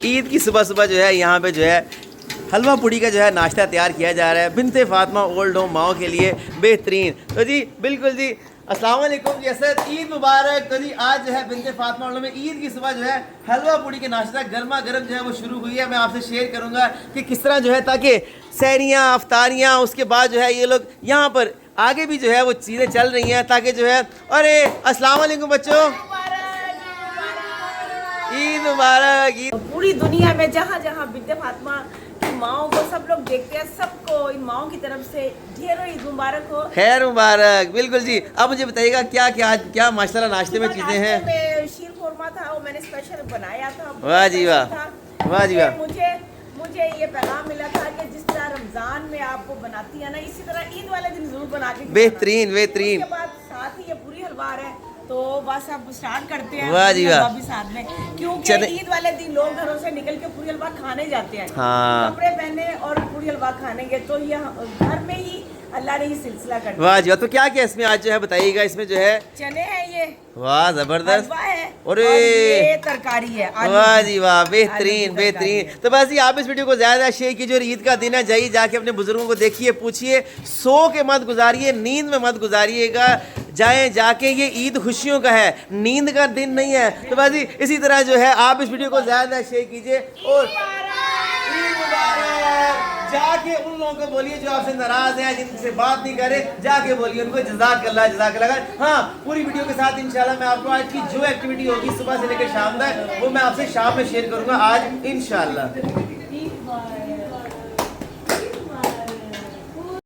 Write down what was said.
ईद की सुबह सुबह जो है यहाँ पे जो है हलवा पूड़ी का जो है नाश्ता तैयार किया जा रहा है बिनते फातिमा ओल्ड होम माओ के लिए बेहतरीन। तो जी बिल्कुल जी, अस्सलाम वालेकुम जी, असद ईद मुबारक। तो जी आज जो है बिनते फातिमा ओल्ड में ईद की सुबह जो है हलवा पूड़ी के नाश्ता गर्मा गर्म जो है वो शुरू हुई है। मैं आपसे शेयर करूँगा कि किस तरह जो है ताकि सैरियाँ अफ्तारियाँ उसके बाद जो है ये लोग यहाँ पर आगे भी जो है वो चीज़ें चल रही हैं ताकि जो है। अरे अस्सलाम वालेकुम बच्चों, ईद मुबारक। पूरी दुनिया में जहाँ जहाँ बिनते फातिमा की माओ को सब लोग देखते हैं, सबको इन माओ की तरफ से ढेरों ईद मुबारक हो, खैर मुबारक। बिल्कुल जी, अब मुझे बताइएगा क्या क्या आज क्या माशाल्लाह नाश्ते में चीजें हैं। शीर खोरमा था, वो मैंने स्पेशल बनाया था। वाह जी वाह, वाह जी वाह। मुझे ये पैगाम मिला था कि जिस तरह रमजान में आपको बनाती है ना, इसी तरह ईद वाले दिन जरूर बना के बेहतरीन बेहतरीन। उसके बाद साथ ही ये पूरी हलवार है, तो बस अब स्टार्ट करते हैं। वाह जी वाह। भी साथ में, क्योंकि ईद वाले दिन लोग घरों से निकल के पूरी हलवा खाने जाते हैं। हाँ। कपड़े पहने और पूरी हलवा खाने गए, तो ये घर में ही अल्लाह ने ये सिलसिला कर दिया। वाह जी वाह। तो क्या क्या इसमें आज जो है बताइएगा। इसमें जो है चने हैं, ये वाह जबरदस्त है, और ये तरकारी है। वाह जी वाह, बेहतरीन बेहतरीन। तो बस ये आप इस वीडियो को ज़्यादा शेयर कीजिए और ईद का दिन है, जाइए जाके अपने बुजुर्गों को देखिए, पूछिए, सो के मत गुजारिए, नींद में मत गुजारिएगा, जाएं जाके, ये ईद खुशियों का है, नींद का दिन नहीं है। तो बस इसी तरह जो है आप इस वीडियो को ज़्यादा शेयर कीजिए और ईद मुबारक। जाके उन लोगों को बोलिए जो आपसे नाराज हैं, जिनसे बात नहीं करे, जाके बोलिए उनको जज़ाकल्लाह जज़ाकल्लाह। हाँ, पूरी वीडियो के साथ इंशाल्लाह मैं आपको आज की जो एक्टिविटी होगी सुबह से लेकर शाम तक वो मैं आपसे शाम में शेयर करूंगा आज इंशाल्लाह।